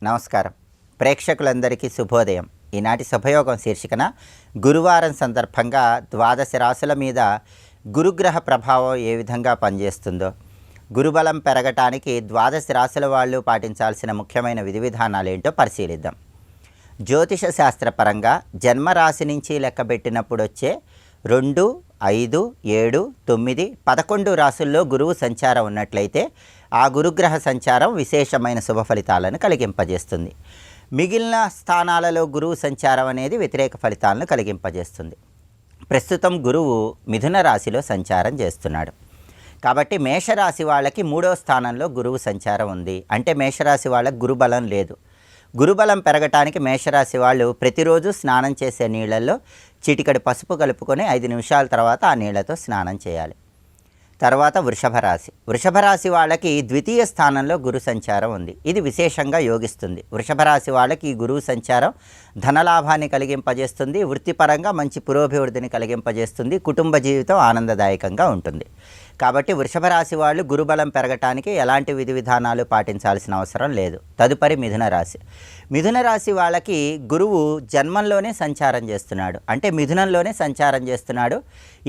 నమస్కారం. ప్రేక్షకులందరికీ శుభోదయం. ఈనాటి శుభయోగం శీర్షికన గురువారం సందర్భంగా ద్వాదశ రాశుల మీద గురుగ్రహ ప్రభావం ఏ విధంగా పనిచేస్తుందో, గురుబలం పెరగటానికి ద్వాదశ రాశుల వాళ్ళు పాటించాల్సిన ముఖ్యమైన విధి విధానాలు ఏంటో పరిశీలిద్దాం. జ్యోతిష శాస్త్రపరంగా జన్మరాశి నుంచి లెక్కబెట్టినప్పుడు వచ్చే 2, 5, 7, 9, 11 రాశుల్లో గురువు సంచారం ఉన్నట్లయితే ఆ గురుగ్రహ సంచారం విశేషమైన శుభ ఫలితాలను కలిగింపజేస్తుంది. మిగిలిన స్థానాలలో గురువు సంచారం అనేది వ్యతిరేక ఫలితాలను కలిగింపజేస్తుంది. ప్రస్తుతం గురువు మిథున రాశిలో సంచారం చేస్తున్నాడు. కాబట్టి మేషరాశి వాళ్ళకి 3వ స్థానంలో గురువు సంచారం ఉంది. అంటే మేషరాశి వాళ్ళకి గురుబలం లేదు. గురుబలం పెరగటానికి మేషరాశి వాళ్ళు ప్రతిరోజు స్నానం చేసే నీళ్ళల్లో చిటికెడు పసుపు కలుపుకొని 5 నిమిషాల తర్వాత ఆ నీళ్లతో స్నానం చేయాలి. తర్వాత వృషభ రాశి వాళ్ళకి ద్వితీయ స్థానంలో గురు సంచారం ఉంది. ఇది విశేషంగా యోగిస్తుంది. వృషభ రాశి వాళ్ళకి ఈ గురువు సంచారం ధనలాభాన్ని కలిగింపజేస్తుంది, వృత్తిపరంగా మంచి పురోభివృద్ధిని కలిగింపజేస్తుంది, కుటుంబ జీవితం ఆనందదాయకంగా ఉంటుంది. కాబట్టి వృషభ రాశి వాళ్ళు గురుబలం పెరగటానికి ఎలాంటి విధి విధానాలు పాటించాల్సిన అవసరం లేదు. తదుపరి మిథున రాశి వాళ్ళకి గురువు జన్మంలోనే సంచారం చేస్తున్నాడు. అంటే మిథునంలోనే సంచారం చేస్తున్నాడు.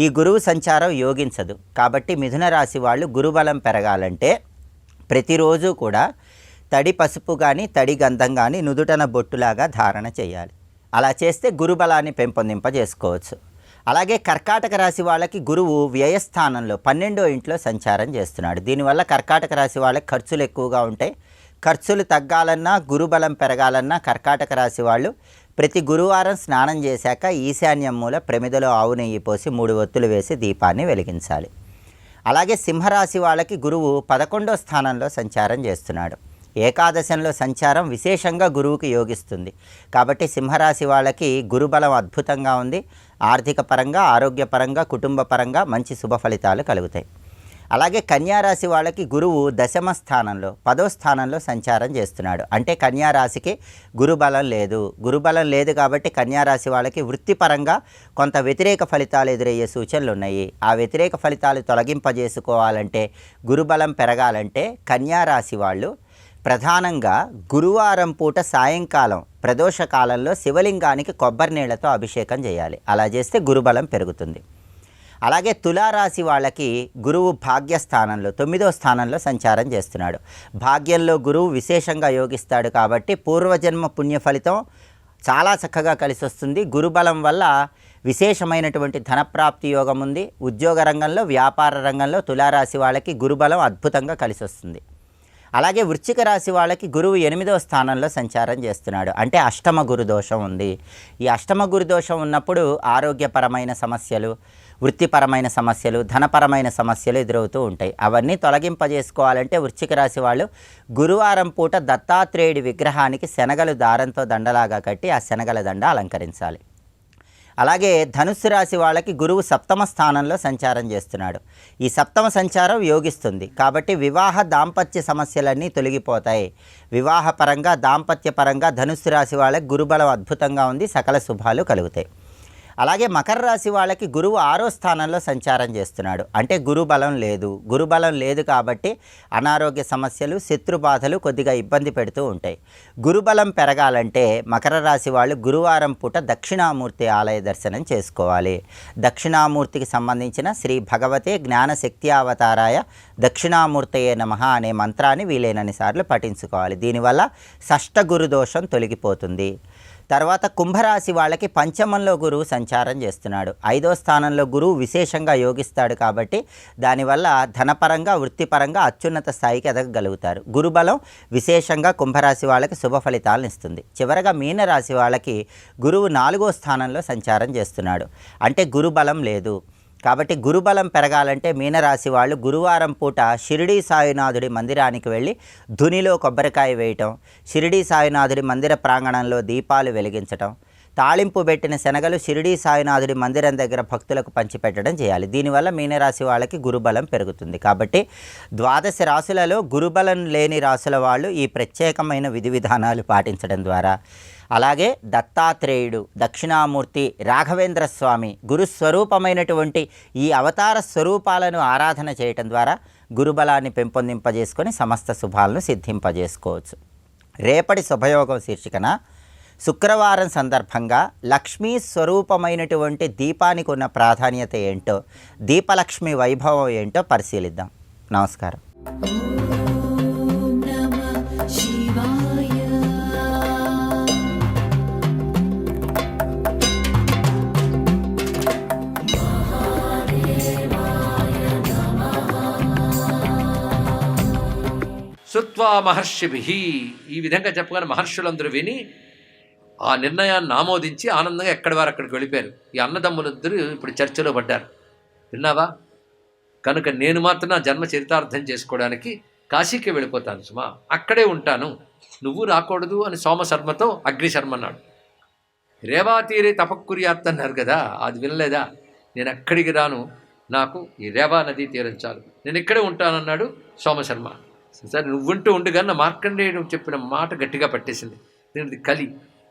ఈ గురువు సంచారం యోగించదు. కాబట్టి మిథున రాశి వాళ్ళు గురుబలం పెరగాలంటే ప్రతిరోజు కూడా తడి పసుపు కానీ తడి గంధం కానీ నుదుటన బొట్టులాగా ధారణ చేయాలి. అలా చేస్తే గురుబలాన్ని పెంపొందింపజేసుకోవచ్చు. అలాగే కర్కాటక రాశి వాళ్ళకి గురువు వ్యయస్థానంలో 12వ ఇంట్లో సంచారం చేస్తున్నాడు. దీనివల్ల కర్కాటక రాశి వాళ్ళకి ఖర్చులు ఎక్కువగా ఉంటాయి. ఖర్చులు తగ్గాలన్నా గురుబలం పెరగాలన్నా కర్కాటక రాశి వాళ్ళు ప్రతి గురువారం స్నానం చేశాక ఈశాన్యం మూల ప్రమిదలో ఆవు నెయ్యి పోసి 3 ఒత్తులు వేసి దీపాన్ని వెలిగించాలి. అలాగే సింహరాశి వాళ్ళకి గురువు 11వ స్థానంలో సంచారం చేస్తున్నాడు. ఏకాదశంలో సంచారం విశేషంగా గురువుకి యోగిస్తుంది. కాబట్టి సింహరాశి వాళ్ళకి గురుబలం అద్భుతంగా ఉంది. ఆర్థిక పరంగా, ఆరోగ్యపరంగా, కుటుంబ పరంగా మంచి శుభ ఫలితాలు కలుగుతాయి. అలాగే కన్యారాశి వాళ్ళకి గురువు 10వ స్థానంలో 10వ స్థానంలో సంచారం చేస్తున్నాడు. అంటే కన్యారాశికి గురుబలం లేదు కాబట్టి కన్యారాశి వాళ్ళకి వృత్తిపరంగా కొంత వ్యతిరేక ఫలితాలు ఎదురయ్యే సూచనలు ఉన్నాయి. ఆ వ్యతిరేక ఫలితాలు తొలగింపజేసుకోవాలంటే, గురుబలం పెరగాలంటే కన్యారాశి వాళ్ళు ప్రధానంగా గురువారం పూట సాయంకాలం ప్రదోష కాలంలో శివలింగానికి కొబ్బరి నీళ్లతో అభిషేకం చేయాలి. అలా చేస్తే గురుబలం పెరుగుతుంది. అలాగే తులారాశి వాళ్ళకి గురువు భాగ్యస్థానంలో 9వ స్థానంలో సంచారం చేస్తున్నాడు. భాగ్యంలో గురువు విశేషంగా యోగిస్తాడు కాబట్టి పూర్వజన్మ పుణ్య ఫలితం చాలా చక్కగా కలిసి వస్తుంది. గురుబలం వల్ల విశేషమైనటువంటి ధనప్రాప్తి యోగం ఉంది. ఉద్యోగ రంగంలో, వ్యాపార రంగంలో తులారాశి వాళ్ళకి గురుబలం అద్భుతంగా కలిసి వస్తుంది. అలాగే వృశ్చిక రాశి వాళ్ళకి గురువు 8వ స్థానంలో సంచారం చేస్తున్నాడు. అంటే అష్టమ గురుదోషం ఉంది. ఈ అష్టమ గురుదోషం ఉన్నప్పుడు ఆరోగ్యపరమైన సమస్యలు, వృత్తిపరమైన సమస్యలు, ధనపరమైన సమస్యలు ఎదురవుతూ ఉంటాయి. అవన్నీ తొలగింపజేసుకోవాలంటే వృశ్చిక రాశి వాళ్ళు గురువారం పూట దత్తాత్రేయుడి విగ్రహానికి శనగలు దారంతో దండలాగా కట్టి ఆ శనగల దండ అలంకరించాలి. అలాగే ధనుస్సు రాశి వాళ్ళకి గురువు 7వ స్థానంలో సంచారం చేస్తున్నాడు. ఈ 7వ సంచారం యోగిస్తుంది కాబట్టి వివాహ దాంపత్య సమస్యలన్నీ తొలగిపోతాయి. వివాహపరంగా, దాంపత్యపరంగా ధనుస్సు రాశి వాళ్ళకి గురుబలం అద్భుతంగా ఉంది. సకల శుభాలు కలుగుతాయి. అలాగే మకర రాశి వాళ్ళకి గురువు 6వ స్థానంలో సంచారం చేస్తున్నాడు. అంటే గురుబలం లేదు కాబట్టి అనారోగ్య సమస్యలు, శత్రుబాధలు కొద్దిగా ఇబ్బంది పెడుతూ ఉంటాయి. గురుబలం పెరగాలంటే మకర రాశి వాళ్ళు గురువారం పూట దక్షిణామూర్తి ఆలయ దర్శనం చేసుకోవాలి. దక్షిణామూర్తికి సంబంధించిన శ్రీ భగవతే జ్ఞానశక్తి అవతారాయ దక్షిణామూర్తయే నమః అనే మంత్రాన్ని వీలైనన్ని సార్లు పఠించుకోవాలి. దీనివల్ల షష్ఠ గురుదోషం తొలగిపోతుంది. తర్వాత కుంభరాశి వాళ్ళకి పంచమంలో గురువు సంచారం చేస్తున్నాడు. 5వ స్థానంలో గురువు విశేషంగా యోగిస్తాడు కాబట్టి దానివల్ల ధనపరంగా, వృత్తిపరంగా అత్యున్నత స్థాయికి ఎదగగలుగుతారు. గురుబలం విశేషంగా కుంభరాశి వాళ్ళకి శుభ ఫలితాలను ఇస్తుంది. చివరగా మీనరాశి వాళ్ళకి గురువు 4వ స్థానంలో సంచారం చేస్తున్నాడు. అంటే గురుబలం లేదు. కాబట్టి గురుబలం పెరగాలంటే మీనరాశి వాళ్ళు గురువారం పూట షిరిడీ సాయినాథుడి మందిరానికి వెళ్ళి ధునిలో కొబ్బరికాయ వేయటం, షిరిడీ సాయినాథుడి మందిర ప్రాంగణంలో దీపాలు వెలిగించటం, తాళింపు పెట్టిన శనగలు షిరిడీ సాయినాథుడి మందిరం దగ్గర భక్తులకు పంచిపెట్టడం చేయాలి. దీనివల్ల మీనరాశి వాళ్ళకి గురుబలం పెరుగుతుంది. కాబట్టి ద్వాదశ రాశులలో గురుబలం లేని రాశుల వాళ్ళు ఈ ప్రత్యేకమైన విధి విధానాలు పాటించడం ద్వారా, అలాగే దత్తాత్రేయుడు, దక్షిణామూర్తి, రాఘవేంద్ర స్వామి గురుస్వరూపమైనటువంటి ఈ అవతార స్వరూపాలను ఆరాధన చేయటం ద్వారా గురుబలాన్ని పెంపొందింపజేసుకొని సమస్త శుభాలను సిద్ధింపజేసుకోవచ్చు. రేపటి శుభయోగం శీర్షికన శుక్రవారం సందర్భంగా లక్ష్మీ స్వరూపమైనటువంటి దీపానికి ఉన్న ప్రాధాన్యత ఏంటో, దీపలక్ష్మి వైభవం ఏంటో పరిశీలిద్దాం. నమస్కారం. శృత్వా మహర్షిభి, ఈ విధంగా చెప్పగానే మహర్షులందరూ విని ఆ నిర్ణయాన్ని ఆమోదించి ఆనందంగా ఎక్కడి వారు అక్కడికి వెళ్ళిపోయారు. ఈ అన్నదమ్ములిద్దరూ ఇప్పుడు చర్చలో పడ్డారు. విన్నావా, కనుక నేను మాత్రం నా జన్మ చరితార్థం చేసుకోవడానికి కాశీకి వెళ్ళిపోతాను సుమా, అక్కడే ఉంటాను, నువ్వు రాకూడదు అని సోమశర్మతో అగ్నిశర్మ అన్నాడు. రేవాతీరే తపక్కుర్యాత్ అన్నారు కదా, అది వినలేదా? నేను అక్కడికి రాను, నాకు ఈ రేవా నదీ తీరం చాలు, నేను ఇక్కడే ఉంటానన్నాడు సోమశర్మ. సరే నువ్వుంటూ ఉండగా నా మార్కండేయుడు చెప్పిన మాట గట్టిగా పట్టేసింది. దీనిది కలి,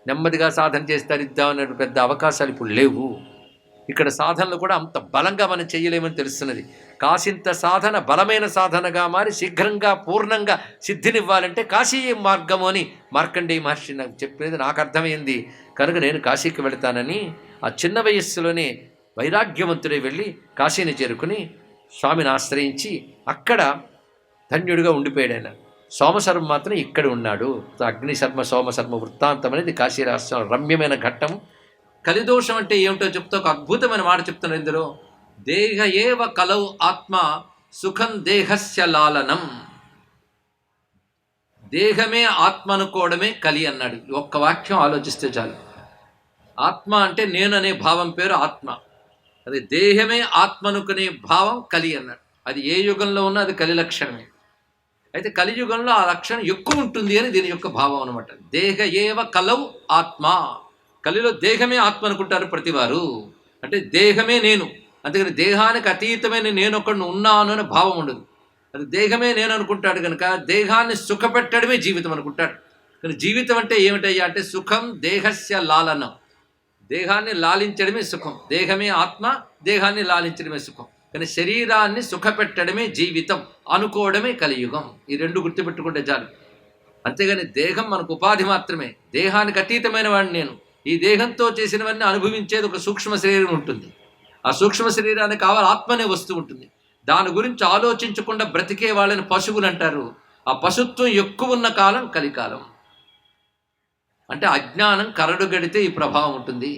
నెమ్మదిగా సాధన చేసి తరిద్దామనే పెద్ద అవకాశాలు ఇప్పుడు లేవు. ఇక్కడ సాధనలు కూడా అంత బలంగా మనం చేయలేమని తెలుస్తున్నది. కాసింత సాధన బలమైన సాధనగా మారి శీఘ్రంగా పూర్ణంగా సిద్ధినివ్వాలంటే కాశీ మార్గము అని మార్కండేయ మహర్షి నాకు చెప్పేది నాకు అర్థమైంది. కనుక నేను కాశీకి వెళతానని ఆ చిన్న వయస్సులోనే వైరాగ్యవంతుడే వెళ్ళి కాశీని చేరుకుని స్వామిని ఆశ్రయించి అక్కడ ధన్యుడిగా ఉండిపోయాడు. ఆయన సోమశర్మ మాత్రం ఇక్కడ ఉన్నాడు. అగ్నిశర్మ సోమశర్మ వృత్తాంతం అనేది కాశీ రాష్ట్రం రమ్యమైన ఘట్టం. కలిదోషం అంటే ఏమిటో చెప్తే ఒక అద్భుతమైన మాట చెప్తున్నారు ఇందులో. దేహ ఏవ కలౌ ఆత్మ సుఖం దేహస్య లాలనం. దేహమే ఆత్మ అనుకోవడమే కలి అన్నాడు. ఒక్క వాక్యం ఆలోచిస్తే చాలు. ఆత్మ అంటే నేను అనే భావం పేరు ఆత్మ, అది దేహమే ఆత్మ అనుకునే భావం కలి అన్నాడు. అది ఏ యుగంలో ఉన్నా అది కలి లక్షణమే. అయితే కలియుగంలో ఆ లక్షణం ఎక్కువ ఉంటుంది అని దీని యొక్క భావం అనమాట. దేహ ఏవ కలౌ ఆత్మ, కలిలో దేహమే ఆత్మ అనుకుంటారు ప్రతివారు. అంటే దేహమే నేను, అందుకని దేహానికి అతీతమైన నేను ఒకడు ఉన్నాను అనే భావం ఉండదు. అది దేహమే నేను అనుకుంటాడు కనుక దేహాన్ని సుఖపెట్టడమే జీవితం అనుకుంటాడు. కానీ జీవితం అంటే ఏమిటయ్యా అంటే సుఖం దేహస్య లాలనం, దేహాన్ని లాలించడమే సుఖం. దేహమే ఆత్మ, దేహాన్ని లాలించడమే సుఖం. కానీ శరీరాన్ని సుఖపెట్టడమే జీవితం అనుకోవడమే కలియుగం. ఈ రెండు గుర్తుపెట్టుకుంటే చాలు. అంతేగాని దేహం మనకు ఉపాధి మాత్రమే, దేహానికి అతీతమైన వాడిని నేను. ఈ దేహంతో చేసినవన్నీ అనుభవించేది ఒక సూక్ష్మ శరీరం ఉంటుంది. ఆ సూక్ష్మ శరీరానికి కావాలి ఆత్మనే వస్తూ ఉంటుంది. దాని గురించి ఆలోచించకుండా బ్రతికే వాళ్ళని పశువులు అంటారు. ఆ పశుత్వం ఎక్కువ ఉన్న కాలం కలికాలం. అంటే అజ్ఞానం కరడు గడితే ఈ ప్రభావం ఉంటుంది.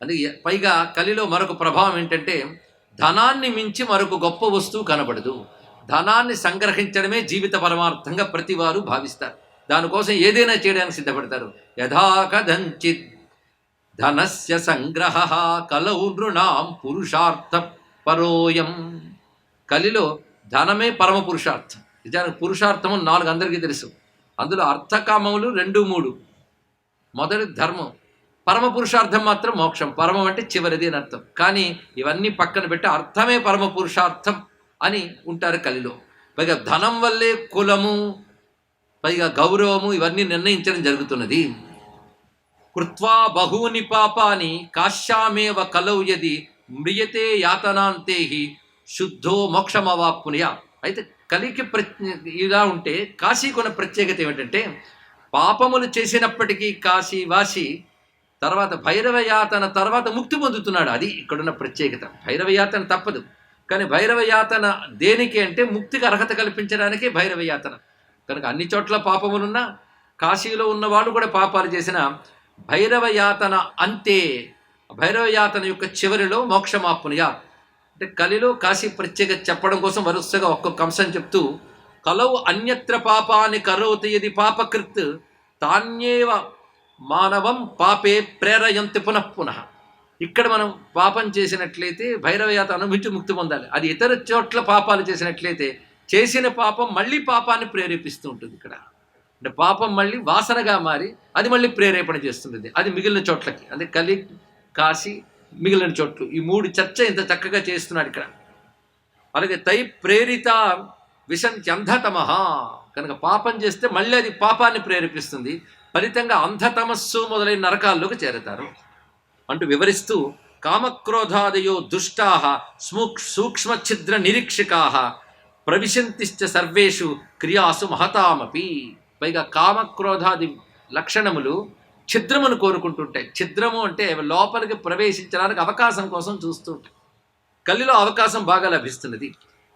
అది పైగా కలిలో మరొక ప్రభావం ఏంటంటే ధనాన్ని మించి మరొక గొప్ప వస్తువు కనబడదు. ధనాన్ని సంగ్రహించడమే జీవిత పరమార్థంగా ప్రతివారు భావిస్తారు. దానికోసం ఏదైనా చేయడానికి సిద్ధపడతారు. యథా కథంచిత్ ధనస్య సంగ్రహ కలౌ నృణాం పురుషార్థ పరోయం. కలిలో ధనమే పరమ పురుషార్థం. నిజానికి పురుషార్థము 4 అందరికీ తెలుసు. అందులో అర్థకామములు 2, 3. మొదటి ధర్మం, పరమ పురుషార్థం మాత్రం మోక్షం. పరమం అంటే చివరిది అని అర్థం. కానీ ఇవన్నీ పక్కన పెట్టి అర్థమే పరమ పురుషార్థం అని ఉంటారు కలిలో. పైగా ధనం వల్లే కులము, పైగా గౌరవము ఇవన్నీ నిర్ణయించడం జరుగుతున్నది. కృత్వా బహూని పాపాని కాశ్యామేవ కలౌ యది మ్రియతే యాతనాంతేహి శుద్ధో మోక్షమవాప్నుయా. అయితే కలికి ఇలా ఉంటే కాశీకున్న ప్రత్యేకత ఏమిటంటే పాపములు చేసినప్పటికీ కాశీ వాసి తర్వాత భైరవయాతన తర్వాత ముక్తి పొందుతున్నాడు. అది ఇక్కడున్న ప్రత్యేకత. భైరవయాతన తప్పదు, కానీ భైరవయాతన దేనికి అంటే ముక్తికి అర్హత కల్పించడానికి భైరవయాతన. కనుక అన్ని చోట్ల పాపములున్నా కాశీలో ఉన్న వాళ్ళు కూడా పాపాలు చేసిన భైరవయాతన అంతే. భైరవయాతన యొక్క చివరిలో మోక్షమాప్నుయా. అంటే కలిలో కాశీ ప్రత్యేకత చెప్పడం కోసం వరుసగా ఒక్కొక్క అంశం చెప్తూ కలౌ అన్యత్ర పాపాన్ని కరోతి యది పాపకృత్ తాన్యేవ మానవం పాపే ప్రేరయంతి పునఃపునః. ఇక్కడ మనం పాపం చేసినట్లయితే భైరవయాత అనుభవించి ముక్తి పొందాలి. అది ఇతర చోట్ల పాపాలు చేసినట్లయితే చేసిన పాపం మళ్ళీ పాపాన్ని ప్రేరేపిస్తూ ఉంటుంది. ఇక్కడ అంటే పాపం మళ్ళీ వాసనగా మారి అది మళ్ళీ ప్రేరేపణ చేస్తుంటుంది, అది మిగిలిన చోట్లకి. అంటే కలి, కాశీ, మిగిలిన చోట్లు, ఈ 3 చర్చ ఇంత చక్కగా చేస్తున్నాడు ఇక్కడ. అలాగే తై ప్రేరిత విశంత్యంధతమః, కనుక పాపం చేస్తే మళ్ళీ అది పాపాన్ని ప్రేరేపిస్తుంది, ఫలితంగా అంధతమస్సు మొదలైన నరకాల్లోకి చేరతారు అంటూ వివరిస్తూ, కామక్రోధాదయో దుష్టాః సూక్ష్మఛిద్ర నిరీక్షికాః ప్రవిశంతిశ్చ సర్వేషు క్రియాసు మహతామపి. పైగా కామక్రోధాది లక్షణములు ఛిద్రమును కోరుకుంటుంటాయి. ఛిద్రము అంటే లోపలికి ప్రవేశించడానికి అవకాశం కోసం చూస్తూ ఉంటాయి. కలిలో అవకాశం బాగా లభిస్తున్నది.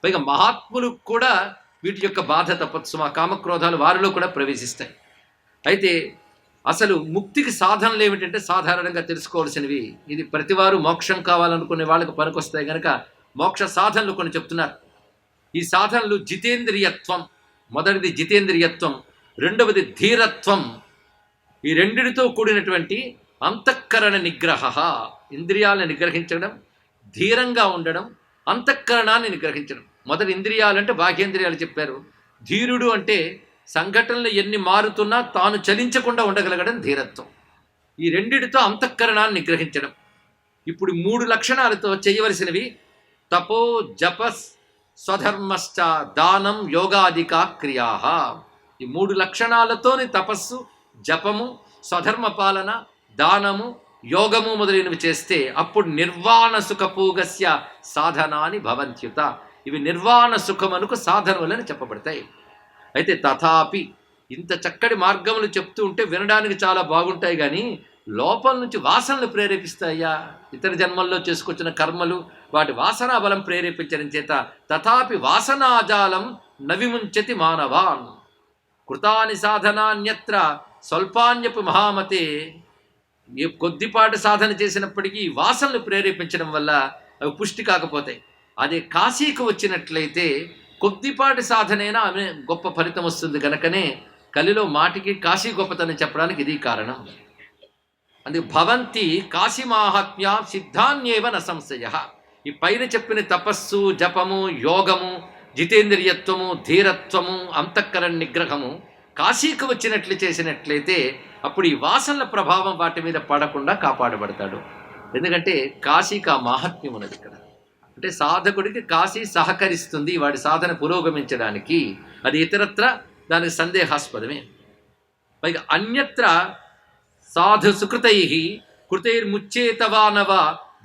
పైగా మహాత్ములు కూడా వీటి యొక్క బాధ తప్పచ్చు, మా కామక్రోధాలు వారిలో కూడా ప్రవేశిస్తాయి. అయితే అసలు ముక్తికి సాధనలు ఏమిటంటే సాధారణంగా తెలుసుకోవాల్సినవి, ఇది ప్రతివారు మోక్షం కావాలనుకునే వాళ్ళకి పనికొస్తాయి కనుక మోక్ష సాధనలు కొన్ని చెప్తున్నారు. ఈ సాధనలు జితేంద్రియత్వం, మొదటిది జితేంద్రియత్వం, రెండవది ధీరత్వం. ఈ రెండిటితో కూడినటువంటి అంతఃకరణ నిగ్రహ, ఇంద్రియాలను నిగ్రహించడం, ధీరంగా ఉండడం, అంతఃకరణాన్ని నిగ్రహించడం. మొదటి ఇంద్రియాలంటే బాహ్యేంద్రియాలు చెప్పారు. ధీరుడు అంటే సంఘటనలు ఎన్ని మారుతున్నా తాను చలించకుండా ఉండగలగడం ధీరత్వం. ఈ రెండిటితో అంతఃకరణాన్ని నిగ్రహించడం. ఇప్పుడు 3 లక్షణాలతో చేయవలసినవి తపో జప స్వధర్మశ్చ దానం యోగాదికా క్రియా. ఈ 3 లక్షణాలతోని తపస్సు, జపము, స్వధర్మ పాలన, దానము, యోగము మొదలైనవి చేస్తే అప్పుడు నిర్వాణ సుఖపూగస్య సాధనాని భవంత్యుత. ఇవి నిర్వాణ సుఖమునకు సాధనములని చెప్పబడతాయి. అయితే తథాపి ఇంత చక్కటి మార్గములు చెప్తూ ఉంటే వినడానికి చాలా బాగుంటాయి, కానీ లోపల నుంచి వాసనలు ప్రేరేపిస్తాయా? ఇతర జన్మల్లో చేసుకొచ్చిన కర్మలు వాటి వాసనా బలం ప్రేరేపించడం చేత తథాపి వాసనాజాలం నవిముంచతి మానవాన్ కృతాని సాధనాన్యత్ర స్వల్పాన్యపు మహామతే. కొద్దిపాటి సాధన చేసినప్పటికీ వాసనలు ప్రేరేపించడం వల్ల అవి పుష్టి కాకపోతాయి. అదే కాశీకి వచ్చినట్లయితే కొద్దిపాటి సాధనైనా ఆమె గొప్ప ఫలితం వస్తుంది. కనుకనే కలిలో మాటికి కాశీ గొప్పతనం చెప్పడానికి ఇది కారణం. అందుకే భవంతి కాశీ మాహాత్మ్య సిద్ధాన్యేవ న సంశయ. ఈ పైన చెప్పిన తపస్సు, జపము, యోగము, జితేంద్రియత్వము, ధీరత్వము, అంతఃకరణ నిగ్రహము కాశీకి వచ్చినట్లు చేసినట్లయితే అప్పుడు ఈ వాసనల ప్రభావం వాటి మీద పడకుండా కాపాడబడతాడు. ఎందుకంటే కాశీకి ఆ మాహాత్మ్యం ఉన్నది ఇక్కడ. అంటే సాధకుడికి కాశీ సహకరిస్తుంది వాడి సాధన పురోగమించడానికి. అది ఇతరత్ర దానికి సందేహాస్పదమే. పైగా అన్యత్ర సాధు సుకృతై కృతైర్ముచ్చేతవానవ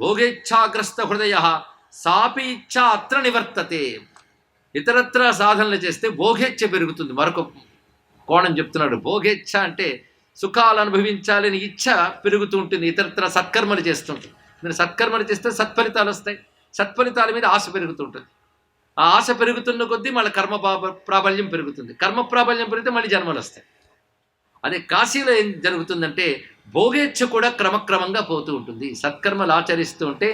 భోగేచ్ఛాగ్రస్త హృదయ సాపి ఇచ్ఛ అత్ర నివర్తతే. ఇతరత్ర సాధనలు చేస్తే భోగేచ్ఛ పెరుగుతుంది. మరొక కోణం చెప్తున్నాడు. భోగేచ్ఛ అంటే సుఖాలు అనుభవించాలని ఇచ్ఛ పెరుగుతూ ఉంటుంది. ఇతరత్ర సత్కర్మలు చేస్తుంటుంది. మీరు సత్కర్మలు చేస్తే సత్ఫలితాలు వస్తాయి. సత్ఫలితాల మీద ఆశ పెరుగుతుంటుంది. ఆ ఆశ పెరుగుతున్న కొద్దీ మళ్ళీ కర్మ ప్రాబల్యం పెరుగుతుంది. కర్మ ప్రాబల్యం పెరిగితే మళ్ళీ జన్మలు వస్తాయి. అదే కాశీలో ఏం జరుగుతుందంటే భోగేచ్ఛ కూడా క్రమక్రమంగా పోతూ ఉంటుంది. సత్కర్మలు ఆచరిస్తూ ఉంటే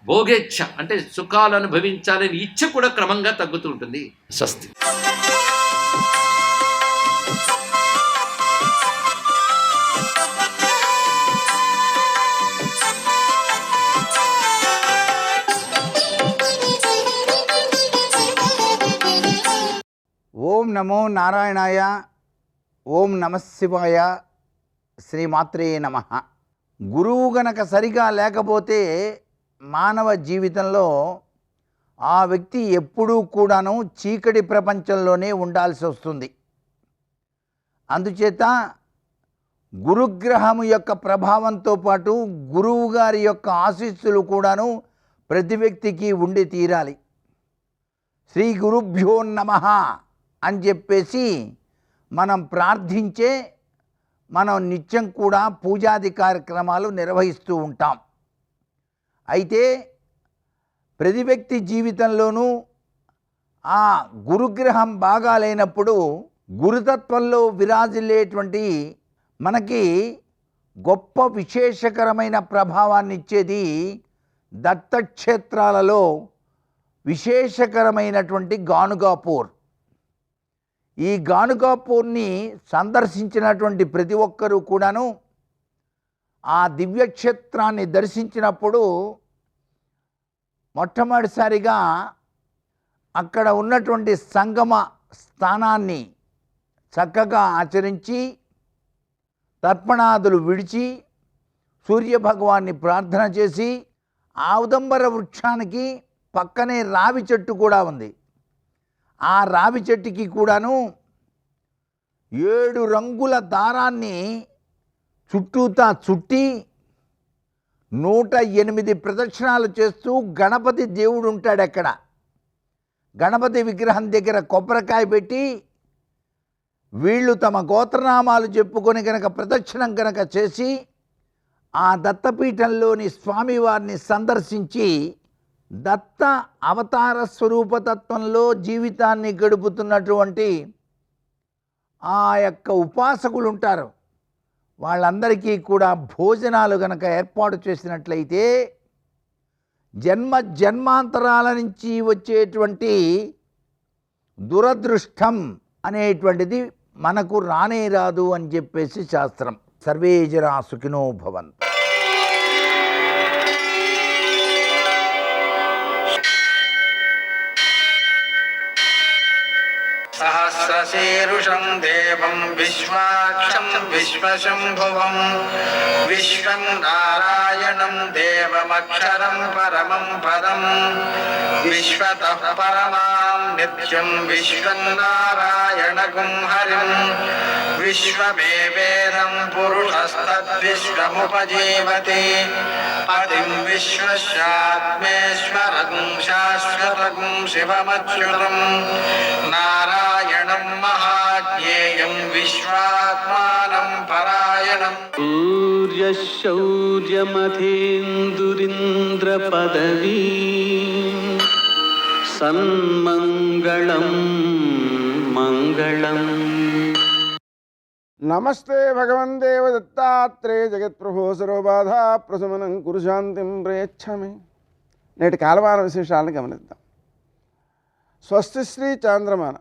భోగేచ్ఛ అంటే సుఖాలు అనుభవించాలని ఇచ్ఛ కూడా క్రమంగా తగ్గుతూ ఉంటుంది. స్వస్తి. ఓం నమో నారాయణాయ. ఓం నమశివాయ. శ్రీమాత్రే నమః. గురువు గనక సరిగా లేకపోతే మానవ జీవితంలో ఆ వ్యక్తి ఎప్పుడూ కూడాను చీకటి ప్రపంచంలోనే ఉండాల్సి వస్తుంది. అందుచేత గురుగ్రహము యొక్క ప్రభావంతో పాటు గురువు గారి యొక్క ఆశీస్సులు కూడాను ప్రతి వ్యక్తికి ఉండి తీరాలి. శ్రీ గురుభ్యో నమః అని చెప్పేసి మనం ప్రార్థించే మనం నిత్యం కూడా పూజాది కార్యక్రమాలు నిర్వహిస్తూ ఉంటాం. అయితే ప్రతి వ్యక్తి జీవితంలోనూ ఆ గురుగ్రహం బాగా లేనప్పుడు గురుతత్వంలో విరాజిల్లేటువంటి మనకి గొప్ప విశేషకరమైన ప్రభావాన్ని ఇచ్చేది దత్తక్షేత్రాలలో విశేషకరమైనటువంటి గానుగాపూర్. ఈ గానుగాపూర్ని సందర్శించినటువంటి ప్రతి ఒక్కరూ కూడాను ఆ దివ్యక్షేత్రాన్ని దర్శించినప్పుడు మొట్టమొదటిసారిగా అక్కడ ఉన్నటువంటి సంగమ స్థానాన్ని చక్కగా ఆచరించి తర్పణాదులు విడిచి సూర్యభగవాన్ని ప్రార్థన చేసి ఔదంబర వృక్షానికి పక్కనే రావి చెట్టు కూడా ఉంది. ఆ రావి చెట్టుకి కూడాను 7 రంగుల దారాన్ని చుట్టూతా చుట్టి 108 ప్రదక్షిణాలు చేస్తూ గణపతి దేవుడు ఉంటాడు అక్కడ. గణపతి విగ్రహం దగ్గర కొబ్బరికాయ పెట్టి వీళ్ళు తమ గోత్రనామాలు చెప్పుకొని కనుక ప్రదక్షిణం కనుక చేసి ఆ దత్తపీఠంలోని స్వామివారిని సందర్శించి దత్త అవతార స్వరూపతత్వంలో జీవితాన్ని గడుపుతున్నటువంటి ఆ యొక్క ఉపాసకులు ఉంటారు. వాళ్ళందరికీ కూడా భోజనాలు గనక ఏర్పాటు చేసినట్లయితే జన్మ జన్మాంతరాల నుంచి వచ్చేటువంటి దురదృష్టం అనేటువంటిది మనకు రానే రాదు అని చెప్పేసి శాస్త్రం. సర్వే జనా సుఖినో భవంతు. సహస్రశీరుషం దేవం విశ్వాక్షం విశ్వశంభువం విశ్వం నారాయణం దేవమక్షరం పరమం పదం విశ్వతః పరమాం నిత్యం విశ్వం నారాయణగుం హరిం విశ్వమేవేదం పురుషస్తద్విశ్వముపజీవతి పతిం విశ్వస్యాత్మేశ్వరం శాశ్వతం శివమచ్యుతం నారాయణం మహాజ్ఞేయం విశ్వాత్మానం పరాయణం. సూర్యశౌర్యమథేందురింద్ర పదవీ సన్మంగళం మంగళం. నమస్తే భగవన్ దేవ దత్తాత్రేయ జగత్ప్రభో సర్వబాధా ప్రశమనం కురు శాంతిం ప్రయచ్ఛమే. నేటి కాలమాన విశేషాలను గమనిద్దాం. స్వస్తి శ్రీ చాంద్రమాన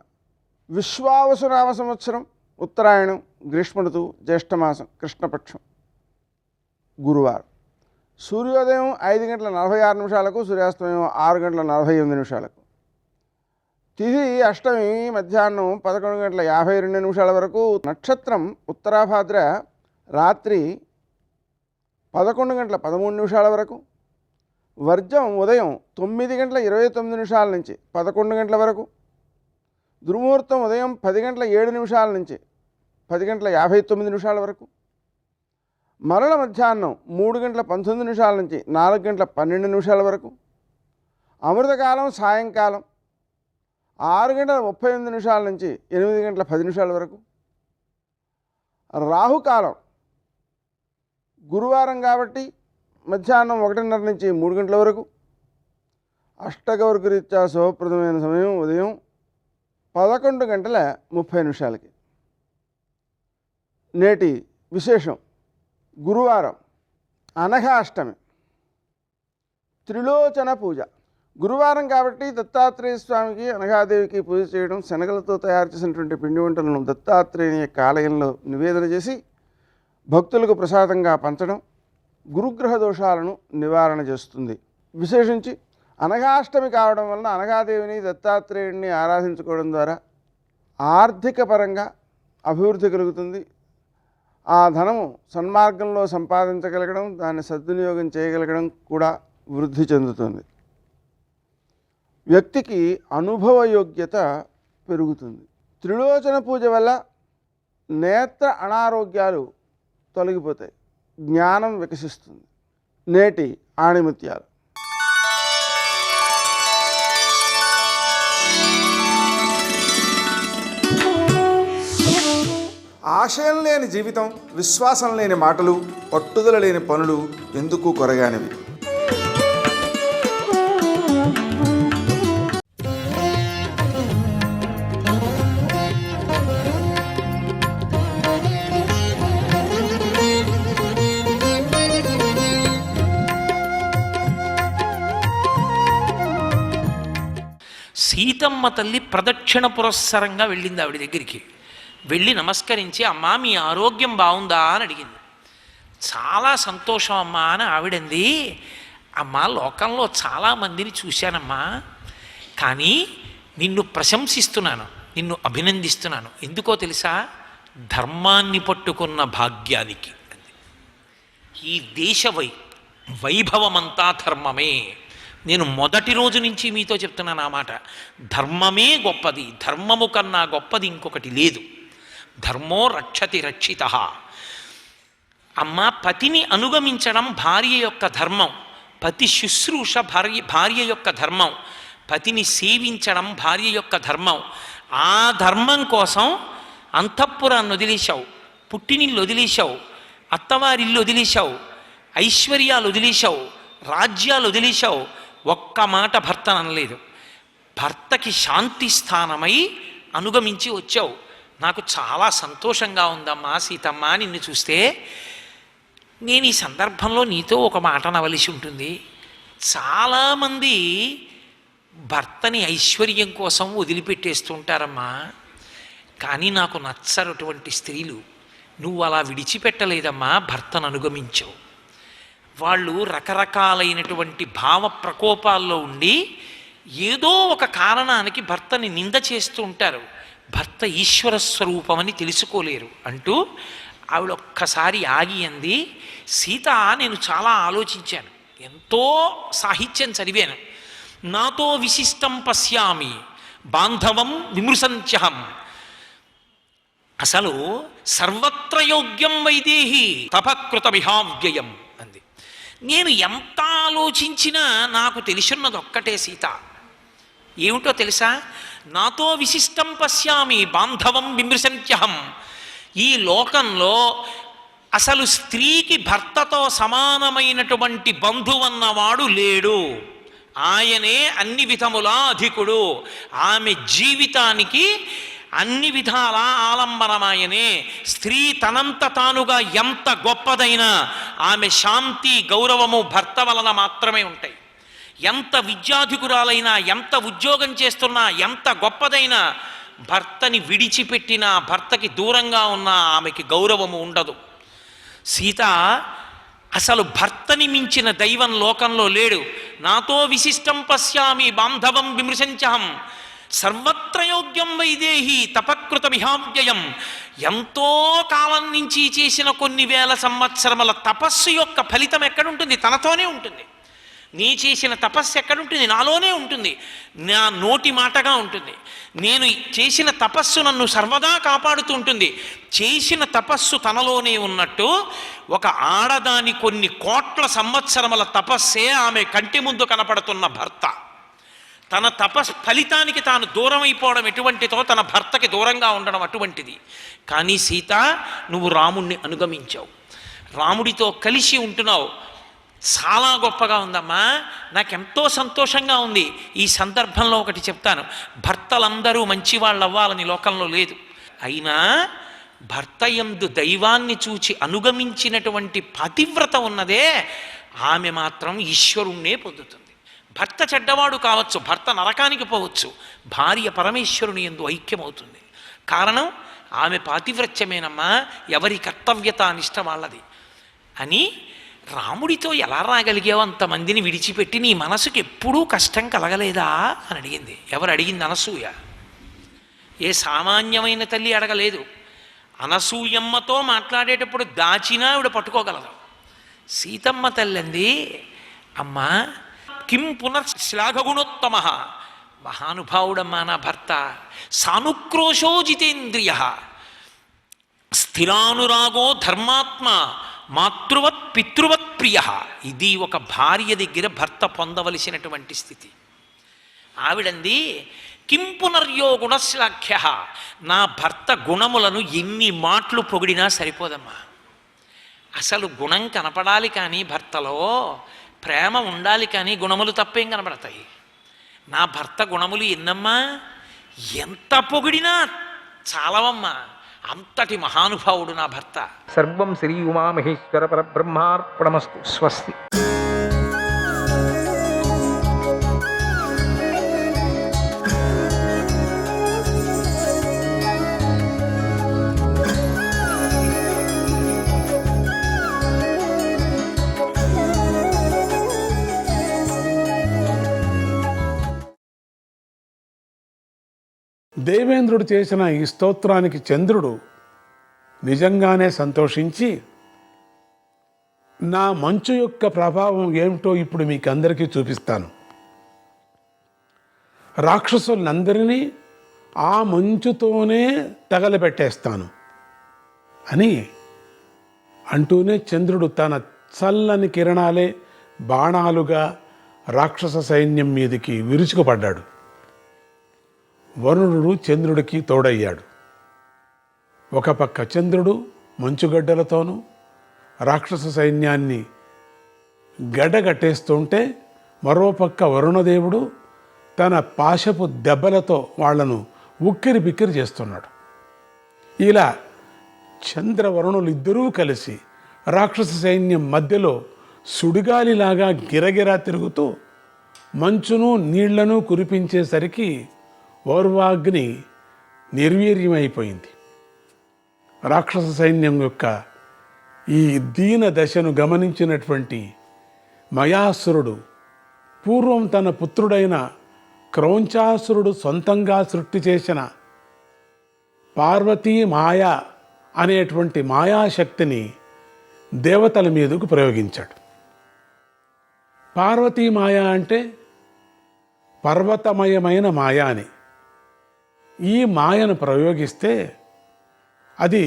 విశ్వావసునామ సంవత్సరం ఉత్తరాయణం గ్రీష్మ ఋతువు జ్యేష్ఠమాసం కృష్ణపక్షం గురువారం. సూర్యోదయం 5:46 సూర్యాస్తమయం 6:48. తిథి అష్టమి మధ్యాహ్నం 11:52 వరకు. నక్షత్రం ఉత్తరాభాద్ర రాత్రి 11:13 వరకు. వర్జం ఉదయం 9:29 నుంచి 11 గంటల వరకు. దుర్ముహూర్తం ఉదయం 10:07 నుంచి 10:59 వరకు. మరల మధ్యాహ్నం 3:19 నుంచి 4:12 వరకు. అమృతకాలం సాయంకాలం 6:38 నుంచి 8:10 వరకు. రాహుకాలం గురువారం కాబట్టి మధ్యాహ్నం 1:30 నుంచి 3 గంటల వరకు. అష్టగౌరక రీత్యా శుభప్రదమైన సమయం ఉదయం 11:30 నేటి విశేషం గురువారం అనఘాష్టమి త్రిలోచన పూజ. గురువారం కాబట్టి దత్తాత్రేయ స్వామికి అనఘాదేవికి పూజ చేయడం, శనగలతో తయారు చేసినటువంటి పిండి వంటలను దత్తాత్రేయుని యొక్క ఆలయంలో నివేదన చేసి భక్తులకు ప్రసాదంగా పంచడం గురుగ్రహ దోషాలను నివారణ చేస్తుంది. విశేషించి అనఘాష్టమి కావడం వలన అనఘాదేవిని దత్తాత్రేయుడిని ఆరాధించుకోవడం ద్వారా ఆర్థిక పరంగా అభివృద్ధి కలుగుతుంది. ఆ ధనము సన్మార్గంలో సంపాదించగలగడం, దాన్ని సద్వినియోగం చేయగలగడం కూడా వృద్ధి చెందుతుంది. వ్యక్తికి అనుభవ యోగ్యత పెరుగుతుంది. త్రిలోచన పూజ వల్ల నేత్ర అనారోగ్యాలు తొలగిపోతాయి, జ్ఞానం వికసిస్తుంది. నేటి ఆణిముత్యాలు. ఆశయం లేని జీవితం, విశ్వాసం లేని మాటలు, పట్టుదల లేని పనులు ఎందుకు కొరగానివి. సీతమ్మ తల్లి ప్రదక్షిణ పురస్సరంగా వెళ్ళింది ఆవిడ దగ్గరికి. వెళ్ళి నమస్కరించి, అమ్మా మీ ఆరోగ్యం బాగుందా అని అడిగింది. చాలా సంతోషం అమ్మా అని ఆవిడంది. అమ్మా లోకంలో చాలామందిని చూశానమ్మా, కానీ నిన్ను ప్రశంసిస్తున్నాను. నిన్ను అభినందిస్తున్నాను. ఎందుకో తెలుసా? ధర్మాన్ని పట్టుకున్న భాగ్యానికి. ఈ దేశ వైభవమంతా ధర్మమే. నేను మొదటి రోజు నుంచి మీతో చెప్తున్నాను ఆ మాట. ధర్మమే గొప్పది. ధర్మము కన్నా గొప్పది ఇంకొకటి లేదు. ధర్మో రక్షతి రక్షితః. అమ్మ, పతిని అనుగమించడం భార్య యొక్క ధర్మం. పతి శుశ్రూష భార్య యొక్క ధర్మం. పతిని సేవించడం భార్య యొక్క ధర్మం. ఆ ధర్మం కోసం అంతఃపురాన్ని వదిలేశావు, పుట్టినిల్లు వదిలేశావు, అత్తవారిల్లు వదిలేశావు, ఐశ్వర్యాలు వదిలేశావు, రాజ్యాలు వదిలేశావు. ఒక్క మాట భర్తను అనలేదు. భర్తకి శాంతి స్థానమై అనుగమించి వచ్చావు. నాకు చాలా సంతోషంగా ఉందమ్మా సీతమ్మ నిన్ను చూస్తే. నేను ఈ సందర్భంలో నీతో ఒక మాట అనవలసి ఉంటుంది. చాలామంది భర్తని ఐశ్వర్యం కోసం వదిలిపెట్టేస్తుంటారమ్మా. కానీ నాకు నచ్చరటువంటి స్త్రీలు. నువ్వు అలా విడిచిపెట్టలేదమ్మా, భర్తను అనుగమించావు. వాళ్ళు రకరకాలైనటువంటి భావ ప్రకోపాల్లో ఉండి ఏదో ఒక కారణానికి భర్తని నింద చేస్తూ ఉంటారు. భర్త ఈశ్వర స్వరూపమని తెలుసుకోలేరు అంటూ ఆవిడ ఒక్కసారి ఆగి అంది, సీత, నేను చాలా ఆలోచించాను, ఎంతో సాహిత్యం చదివాను. నాతో విశిష్టం పశ్యామి బాంధవం విమృశంత్యహం. అసలు సర్వత్ర యోగ్యం వైదేహి తపకృత విహావ్యయం అంది. నేను ఎంత ఆలోచించినా నాకు తెలిసిన్నది ఒక్కటే సీత. ఏమిటో తెలుసా? నాతో విశిష్టం పశ్యామి బాంధవం విమృశంత్యహం. ఈ లోకంలో అసలు స్త్రీకి భర్తతో సమానమైనటువంటి బంధువన్నవాడు లేడు. ఆయనే అన్ని విధములా అధికుడు. ఆమె జీవితానికి అన్ని విధాల ఆలంబనమాయనే. స్త్రీ తనంత తానుగా ఎంత గొప్పదైనా ఆమె శాంతి గౌరవము భర్త వలన మాత్రమే ఉంటాయి. ఎంత విద్యాధికురాలైనా, ఎంత ఉద్యోగం చేస్తున్నా, ఎంత గొప్పదైనా భర్తని విడిచిపెట్టినా, భర్తకి దూరంగా ఉన్నా ఆమెకి గౌరవము ఉండదు. సీత అసలు భర్తని మించిన దైవం లోకంలో లేడు. నాతో విశిష్టం పశ్యామి బాంధవం విమృశంత్యహం సర్వత్ర యోగ్యం వైదేహి తపకృత విహావ్యయం. ఎంతో కాలం నుంచి చేసిన కొన్ని వేల సంవత్సరముల తపస్సు యొక్క ఫలితం ఎక్కడుంటుంది? తనతోనే ఉంటుంది. నీ చేసిన తపస్సు ఎక్కడుంటుంది? నాలోనే ఉంటుంది, నా నోటి మాటగా ఉంటుంది. నేను చేసిన తపస్సు నన్ను సర్వదా కాపాడుతూ ఉంటుంది. చేసిన తపస్సు తనలోనే ఉన్నట్టు ఒక ఆడదాని కొన్ని కోట్ల సంవత్సరముల తపస్సే ఆమె కంటి ముందు కనపడుతున్న భర్త. తన తపస్ ఫలితానికి తాను దూరం అయిపోవడం ఎటువంటిదో తన భర్తకి దూరంగా ఉండడం అటువంటిది. కానీ సీత, నువ్వు రాముణ్ణి అనుగమించావు, రాముడితో కలిసి ఉంటున్నావు. చాలా గొప్పగా ఉందమ్మా. నాకెంతో సంతోషంగా ఉంది. ఈ సందర్భంలో ఒకటి చెప్తాను. భర్తలందరూ మంచివాళ్ళు అవ్వాలని లోకంలో లేదు. అయినా భర్త యందు దైవాన్ని చూచి అనుగమించినటువంటి పతివ్రత ఉన్నదే, ఆమె మాత్రం ఈశ్వరుణ్ణే పొందుతుంది. భర్త చెడ్డవాడు కావచ్చు, భర్త నరకానికి పోవచ్చు, భార్య పరమేశ్వరుని యందు ఐక్యమవుతుంది. కారణం ఆమె పాతివ్రత్యమేనమ్మా, ఎవరి కర్తవ్యత నిష్ట వాళ్ళది అని. రాముడితో ఎలా రాగలిగావు అంతమందిని విడిచిపెట్టి? నీ మనసుకి ఎప్పుడూ కష్టం కలగలేదా అని అడిగింది. ఎవరు అడిగింది? అనసూయ. ఏ సామాన్యమైన తల్లి అడగలేదు. అనసూయమ్మతో మాట్లాడేటప్పుడు దాచినా ఆవిడ పట్టుకోగలదు. సీతమ్మ తల్లి అంది, అమ్మా కిం పునఃశ్లాఘగుణోత్తమ. మహానుభావుడమ్మా నా భర్త. సానుక్రోశో జితేంద్రియ స్థిరానురాగో ధర్మాత్మ మాతృవత్ పితృవత్ ప్రియ. ఇది ఒక భార్య దగ్గర భర్త పొందవలసినటువంటి స్థితి. ఆవిడంది, కిం పునర్యో గుణశ్లాఘ్య. నా భర్త గుణములను ఎన్ని మాటలు పొగిడినా సరిపోదమ్మా. అసలు గుణం కనపడాలి కానీ భర్తలో ప్రేమ ఉండాలి కానీ గుణములు తప్పేం కనపడతాయి? నా భర్త గుణములు ఎన్నమ్మా, ఎంత పొగిడినా చాలవమ్మా. అంతటి మహానుభావుడు నా భర్త. సర్వం శ్రీ ఉమామహేశ్వర పరబ్రహ్మార్పణమస్తు. స్వస్తి. దేవేంద్రుడు చేసిన ఈ స్తోత్రానికి చంద్రుడు నిజంగానే సంతోషించి, నా మంచు యొక్క ప్రభావం ఏమిటో ఇప్పుడు మీకు అందరికీ చూపిస్తాను. రాక్షసులందరినీ ఆ మంచుతోనే తగలబెట్టేస్తాను అని అంటూనే చంద్రుడు తన చల్లని కిరణాలే బాణాలుగా రాక్షస సైన్యం మీదికి విరుచుకుపడ్డాడు. వరుణుడు చంద్రుడికి తోడయ్యాడు. ఒక పక్క చంద్రుడు మంచుగడ్డలతోనూ రాక్షస సైన్యాన్ని గడ్డగట్టేస్తుంటే, మరోపక్క వరుణదేవుడు తన పాశపు దెబ్బలతో వాళ్లను ఉక్కిరి బిక్కిరి చేస్తున్నాడు. ఇలా చంద్రవరుణులు ఇద్దరూ కలిసి రాక్షస సైన్యం మధ్యలో సుడిగాలిలాగా గిరగిరా తిరుగుతూ మంచును నీళ్లను కురిపించేసరికి ఓర్వాగ్ని నిర్వీర్యమైపోయింది. రాక్షస సైన్యం యొక్క ఈ దీన దశను గమనించినటువంటి మయాసురుడు పూర్వం తన పుత్రుడైన క్రౌంచాసురుడు సొంతంగా సృష్టి చేసిన పార్వతీ మాయ అనేటువంటి మాయాశక్తిని దేవతల మీదకు ప్రయోగించాడు. పార్వతీ మాయ అంటే పర్వతమయమైన మాయ అని. ఈ మాయను ప్రయోగిస్తే అది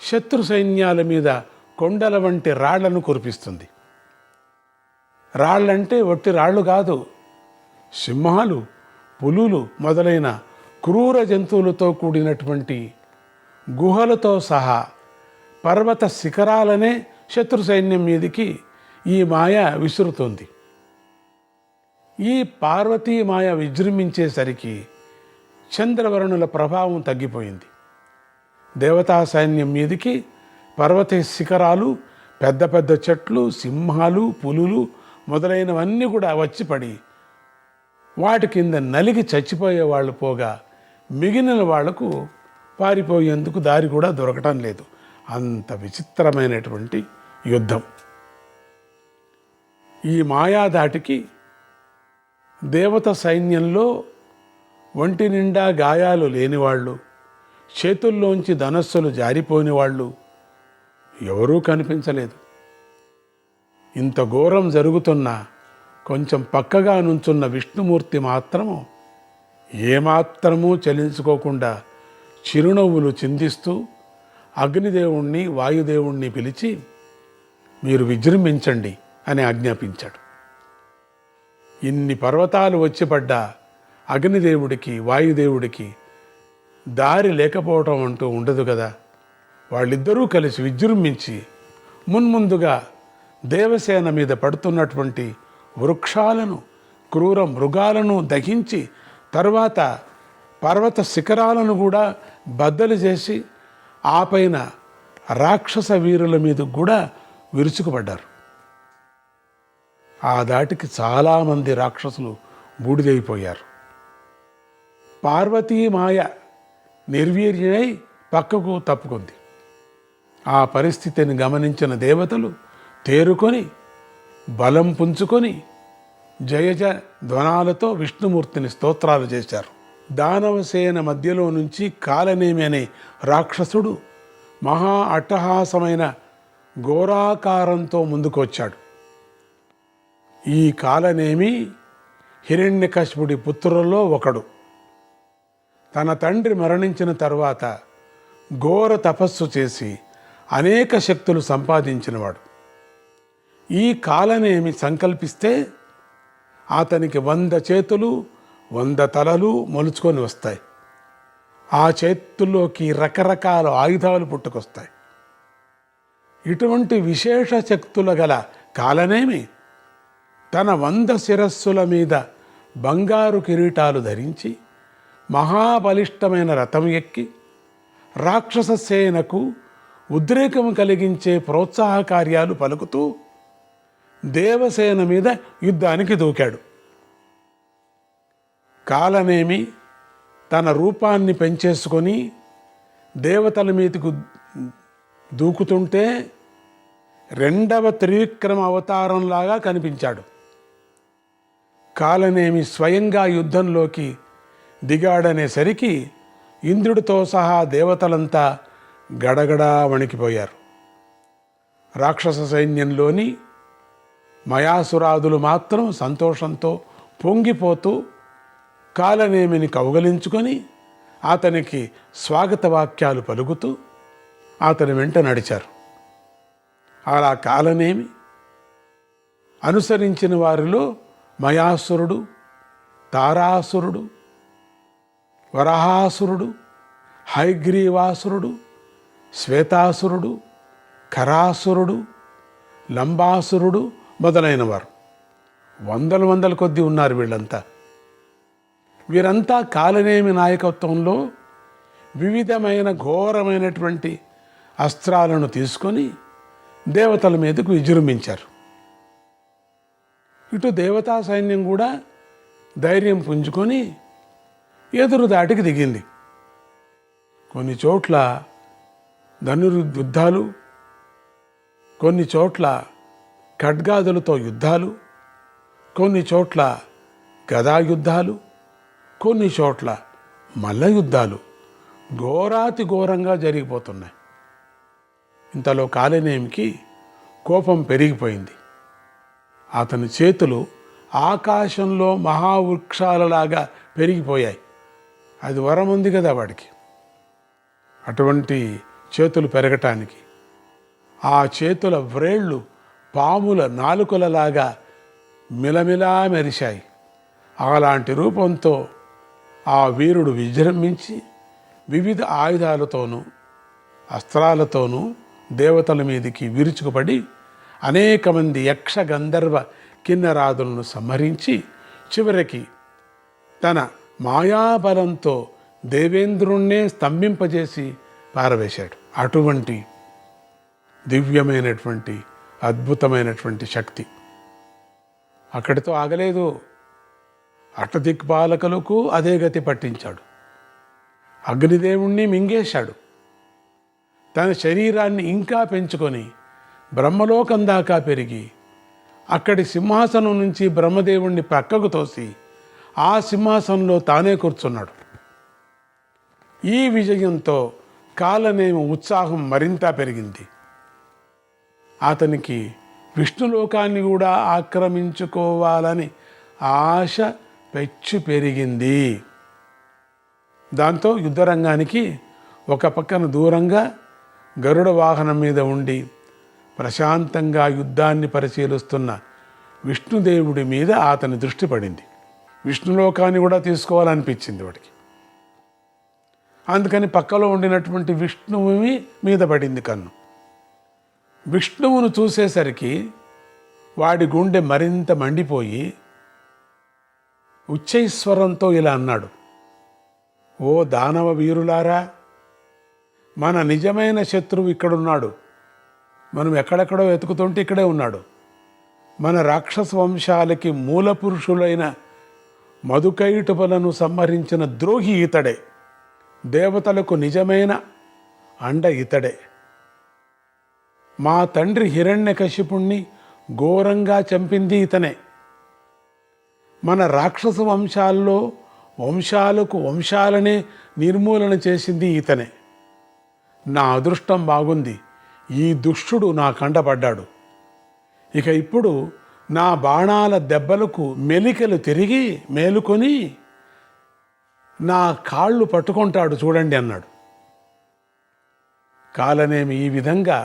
శత్రు సైన్యాల మీద కొండల వంటి రాళ్లను కురిపిస్తుంది. రాళ్ళంటే వట్టి రాళ్ళు కాదు, సింహాలు, పులులు మొదలైన క్రూర జంతువులతో కూడినటువంటి గుహలతో సహా పర్వత శిఖరాలనే శత్రు సైన్యం మీదికి ఈ మాయ విసురుతుంది. ఈ పార్వతీ మాయ విజృంభించేసరికి చంద్రవరుణుల ప్రభావం తగ్గిపోయింది. దేవతా సైన్యం మీదికి పర్వత శిఖరాలు, పెద్ద పెద్ద చెట్లు, సింహాలు, పులులు మొదలైనవన్నీ కూడా వచ్చి పడి వాటి కింద నలిగి చచ్చిపోయే వాళ్ళు పోగా మిగిలిన వాళ్లకు పారిపోయేందుకు దారి కూడా దొరకటం లేదు. అంత విచిత్రమైనటువంటి యుద్ధం. ఈ మాయాదాటికి దేవత సైన్యంలో ఒంటి నిండా గాయాలు లేనివాళ్ళు, చేతుల్లోంచి ధనస్సులు జారిపోని వాళ్ళు ఎవరూ కనిపించలేదు. ఇంత ఘోరం జరుగుతున్నా కొంచెం పక్కగా నుంచున్న విష్ణుమూర్తి మాత్రము ఏమాత్రమూ చలించుకోకుండా చిరునవ్వులు చిందిస్తూ అగ్నిదేవుణ్ణి, వాయుదేవుణ్ణి పిలిచి మీరు విజృంభించండి అని ఆజ్ఞాపించాడు. ఇన్ని పర్వతాలు వచ్చి పడ్డా అగ్నిదేవుడికి, వాయుదేవుడికి దారి లేకపోవటం అంటూ ఉండదు కదా. వాళ్ళిద్దరూ కలిసి విజృంభించి మున్ముందుగా దేవసేన మీద పడుతున్నటువంటి వృక్షాలను, క్రూర మృగాలను దహించి తర్వాత పర్వత శిఖరాలను కూడా బద్దలు చేసి ఆ పైన రాక్షస వీరుల మీద కూడా విరుచుకుపడ్డారు. ఆ దాటికి చాలామంది రాక్షసులు బూడిదైపోయారు. పార్వతీ మాయ నిర్వీర్యమై పక్కకు తప్పుకుంది. ఆ పరిస్థితిని గమనించిన దేవతలు తేరుకొని బలం పుంజుకొని జయజ ధ్వనాలతో విష్ణుమూర్తిని స్తోత్రాలు చేశారు. దానవసేన మధ్యలో నుంచి కాలనేమి అనే రాక్షసుడు మహా అట్టహాసమైన ఘోరాకారంతో ముందుకొచ్చాడు. ఈ కాలనేమి హిరణ్యకశిపుడి పుత్రులలో ఒకడు. తన తండ్రి మరణించిన తర్వాత ఘోర తపస్సు చేసి అనేక శక్తులు సంపాదించినవాడు. ఈ కాలనేమి సంకల్పిస్తే అతనికి 100 చేతులు 100 తలలు మొలుచుకొని వస్తాయి. ఆ చేతుల్లోకి రకరకాల ఆయుధాలు పుట్టుకొస్తాయి. ఇటువంటి విశేష శక్తుల గల కాలనేమి తన 100 శిరస్సుల మీద బంగారు కిరీటాలు ధరించి మహాబలిష్టమైన రథం ఎక్కి రాక్షస సేనకు ఉద్రేకం కలిగించే ప్రోత్సాహ కార్యాలు పలుకుతూ దేవసేన మీద యుద్ధానికి దూకాడు. కాలనేమి తన రూపాన్ని పెంచేసుకొని దేవతల మీదకు దూకుతుంటే 2వ త్రివిక్రమ అవతారంలాగా కనిపించాడు. కాలనేమి స్వయంగా యుద్ధంలోకి దిగాడనేసరికి ఇంద్రుడితో సహా దేవతలంతా గడగడా వణికిపోయారు. రాక్షస సైన్యంలోని మయాసురాదులు మాత్రం సంతోషంతో పొంగిపోతూ కాలనేమిని కౌగలించుకొని అతనికి స్వాగత వాక్యాలు పలుకుతూ అతని వెంట నడిచారు. అలా కాలనేమి అనుసరించిన వారిలో మయాసురుడు, తారాసురుడు, వరహాసురుడు, హైగ్రీవాసురుడు, శ్వేతాసురుడు, ఖరాసురుడు, లంబాసురుడు మొదలైనవారు వందల కొద్దీ ఉన్నారు. వీరంతా కాలనేమి నాయకత్వంలో వివిధమైన ఘోరమైనటువంటి అస్త్రాలను తీసుకొని దేవతల మీదకు విజృంభించారు. ఇటు దేవతా సైన్యం కూడా ధైర్యం పుంజుకొని ఎదురు దాటికి దిగింది. కొన్ని చోట్ల ధనుర్యుద్ధాలు, కొన్ని చోట్ల ఖడ్గాదులతో యుద్ధాలు, కొన్ని చోట్ల గదాయుద్ధాలు, కొన్ని చోట్ల మల్ల యుద్ధాలు ఘోరాతి ఘోరంగా జరిగిపోతున్నాయి. ఇంతలో కాలనేమికి కోపం పెరిగిపోయింది. అతని చేతులు ఆకాశంలో మహావృక్షాలలాగా పెరిగిపోయాయి. అది వరం ఉంది కదా వాడికి, అటువంటి చేతులు పెరగటానికి. ఆ చేతుల వ్రేళ్ళు పాముల నాలుకలలాగా మిలమిలా మెరిశాయి. అలాంటి రూపంతో ఆ వీరుడు విజృంభించి వివిధ ఆయుధాలతోనూ అస్త్రాలతోనూ దేవతల మీదికి విరుచుకుపడి అనేక మంది యక్ష గంధర్వ కిన్నరాదులను సంహరించి చివరికి తన మాయాబలంతో దేవేంద్రుణ్ణే స్తంభింపజేసి పారవేశాడు. అటువంటి దివ్యమైనటువంటి అద్భుతమైనటువంటి శక్తి. అక్కడితో ఆగలేదు. అష్టదిక్పాలకులకు అదే గతి పట్టించాడు. అగ్నిదేవుణ్ణి మింగేశాడు. తన శరీరాన్ని ఇంకా పెంచుకొని బ్రహ్మలోకం దాకా పెరిగి అక్కడి సింహాసనం నుంచి బ్రహ్మదేవుణ్ణి పక్కకు తోసి ఆ సింహాసనంలో తానే కూర్చున్నాడు. ఈ విజయంతో కాలనేమి ఉత్సాహం మరింత పెరిగింది. అతనికి విష్ణులోకాన్ని కూడా ఆక్రమించుకోవాలని ఆశ పెచ్చు పెరిగింది. దాంతో యుద్ధరంగానికి ఒక పక్కన దూరంగా గరుడ వాహనం మీద ఉండి ప్రశాంతంగా యుద్ధాన్ని పరిశీలిస్తున్న విష్ణుదేవుడి మీద అతని దృష్టి పడింది. విష్ణులోకాన్ని కూడా తీసుకోవాలనిపించింది వాడికి. అందుకని పక్కలో ఉండినటువంటి విష్ణువు మీద పడింది కన్ను. విష్ణువును చూసేసరికి వాడి గుండె మరింత మండిపోయి ఉచ్చైస్వరంతో ఇలా అన్నాడు, ఓ దానవ వీరులారా, మన నిజమైన శత్రువు ఇక్కడున్నాడు. మనం ఎక్కడెక్కడో వెతుకుతుంటే ఇక్కడే ఉన్నాడు. మన రాక్షస వంశాలకి మూల పురుషులైన మధుకైటపులను సంహరించిన ద్రోహి ఇతడే. దేవతలకు నిజమైన అండ ఇతడే. మా తండ్రి హిరణ్యకశిపుణ్ణి ఘోరంగా చంపింది ఇతనే. మన రాక్షస వంశాల్లో వంశాలకు వంశాలనే నిర్మూలన చేసింది ఇతనే. నా అదృష్టం బాగుంది, ఈ దుష్టుడు నా కంటపడ్డాడు. ఇక ఇప్పుడు నా బాణాల దెబ్బలకు మెలికలు తిరిగి మేలుకొని నా కాళ్ళు పట్టుకుంటాడు చూడండి అన్నాడు. కాలనేమి ఈ విధంగా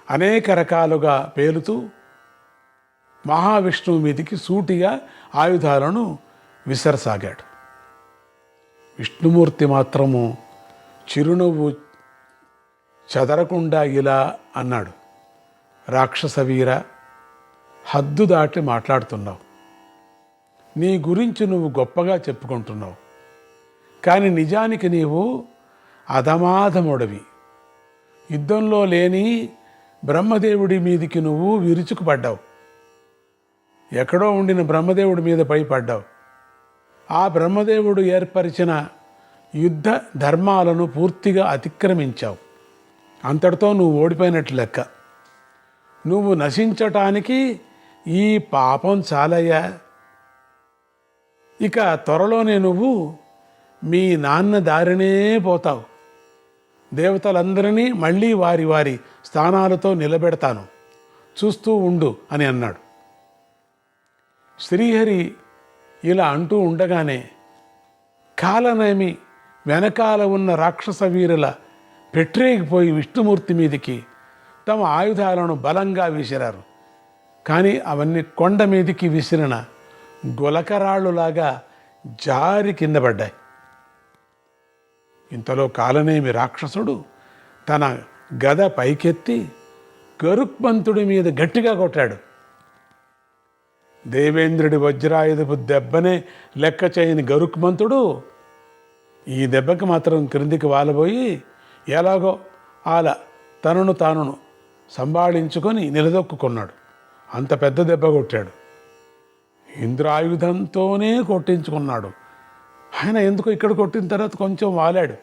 అనేక రకాలుగా పేలుతూ మహావిష్ణువు మీదికి సూటిగా ఆయుధాలను విసరసాగాడు. విష్ణుమూర్తి మాత్రము చిరునవ్వు చెదరకుండా ఇలా అన్నాడు, రాక్షస వీర, హద్దు దాటి మాట్లాడుతున్నావు. నీ గురించి నువ్వు గొప్పగా చెప్పుకుంటున్నావు, కానీ నిజానికి నీవు అధమాధముడివి. యుద్ధంలో లేని బ్రహ్మదేవుడి మీదికి నువ్వు విరుచుకుపడ్డావు. ఎక్కడో ఉండిన బ్రహ్మదేవుడి మీద పడ్డావు. ఆ బ్రహ్మదేవుడు ఏర్పరిచిన యుద్ధ ధర్మాలను పూర్తిగా అతిక్రమించావు. అంతటితో నువ్వు ఓడిపోయినట్లు లెక్క. నువ్వు నశించటానికి ఈ పాపం చాలయ్యా. ఇక త్వరలోనే నువ్వు మీ నాన్న దారినే పోతావు. దేవతలందరినీ మళ్ళీ వారి వారి స్థానాలతో నిలబెడతాను, చూస్తూ ఉండు అని అన్నాడు. శ్రీహరి ఇలా అంటూ ఉండగానే కాలనేమి వెనకాల ఉన్న రాక్షస వీరుల పెట్టరేగిపోయి విష్ణుమూర్తి మీదికి తమ ఆయుధాలను బలంగా విసిరారు. కానీ అవన్నీ కొండ మీదికి విసిరిన గులకరాళ్ళులాగా జారి కింద పడ్డాయి. ఇంతలో కాలనేమి రాక్షసుడు తన గద పైకెత్తి గరుక్మంతుడి మీద గట్టిగా కొట్టాడు. దేవేంద్రుడి వజ్రాయుధపు దెబ్బనే లెక్క చేయని గరుక్మంతుడు ఈ దెబ్బకి మాత్రం క్రిందికి వాలబోయి ఎలాగో అలా తనను తానును సంభాళించుకొని నిలదొక్కున్నాడు. అంత పెద్ద దెబ్బ కొట్టాడు. ఇంద్రాయుధంతోనే కొట్టించుకున్నాడు. ఆయన ఎందుకో ఇక్కడ కొట్టిన తర్వాత కొంచెం వాలాడు.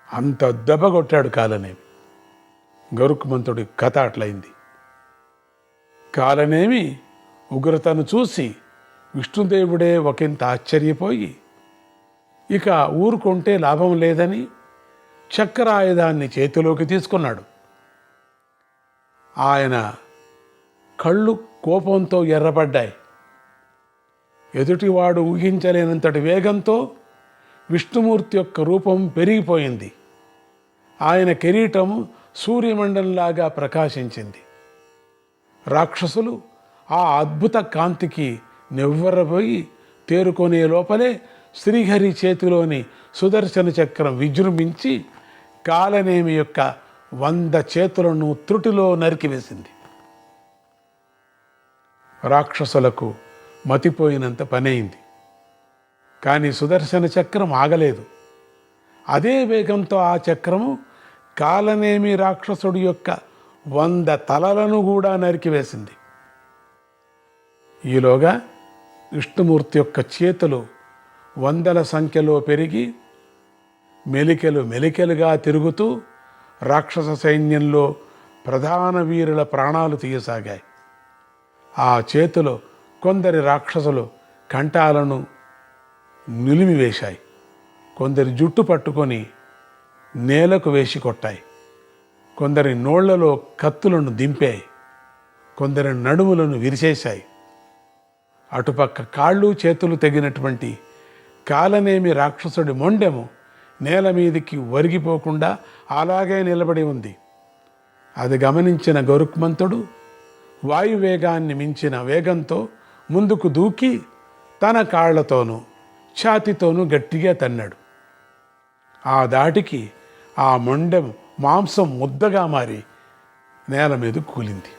అంత దెబ్బ కొట్టాడు కాలనేమి. గరుక్మంతుడి కథ అట్లయింది. కాలనేమి ఉగ్రతను చూసి విష్ణుదేవుడే ఒకంత ఆశ్చర్యపోయి ఇక ఊరుకుంటే లాభం లేదని చక్రాయుధాన్ని చేతిలోకి తీసుకున్నాడు. ఆయన కళ్ళు కోపంతో ఎర్రబడ్డాయి. ఎదుటివాడు ఊహించలేనంతటి వేగంతో విష్ణుమూర్తి యొక్క రూపం పెరిగిపోయింది. ఆయన కిరీటం సూర్యమండలంలాగా ప్రకాశించింది. రాక్షసులు ఆ అద్భుత కాంతికి నివ్వెరపోయి తేరుకొనే లోపలే శ్రీహరి చేతిలోని సుదర్శన చక్రం విజృంభించి కాలనేమి యొక్క 100 చేతులను త్రుటిలో నరికివేసింది. రాక్షసులకు మతిపోయినంత పనైంది. కానీ సుదర్శన చక్రం ఆగలేదు. అదే వేగంతో ఆ చక్రము కాలనేమి రాక్షసుడి యొక్క 100 తలలను కూడా నరికివేసింది. ఈలోగా విష్ణుమూర్తి యొక్క చేతులు 100ల సంఖ్యలో పెరిగి మెలికెలు మెలికెలుగా తిరుగుతూ రాక్షస సైన్యంలో ప్రధాన వీరుల ప్రాణాలు తీయసాగాయి. ఆ చేతిలో కొందరి రాక్షసులు కంఠాలను నిలిమివేశాయి. కొందరి జుట్టు పట్టుకొని నేలకు వేసి కొట్టాయి. కొందరి నోళ్లలో కత్తులను దింపాయి. కొందరి నడుములను విరిచేశాయి. అటుపక్క కాళ్ళు చేతులు తెగినటువంటి కాలనేమి రాక్షసుడి మొండెము నేల మీదికి ఒరిగిపోకుండా అలాగే నిలబడి ఉంది. అది గమనించిన గరుక్మంతుడు వాయువేగాన్ని మించిన వేగంతో ముందుకు దూకి తన కాళ్లతోనూ ఛాతితోనూ గట్టిగా తన్నాడు. ఆ దాటికి ఆ మొండెం మాంసం ముద్దగా మారి నేల మీద కూలింది.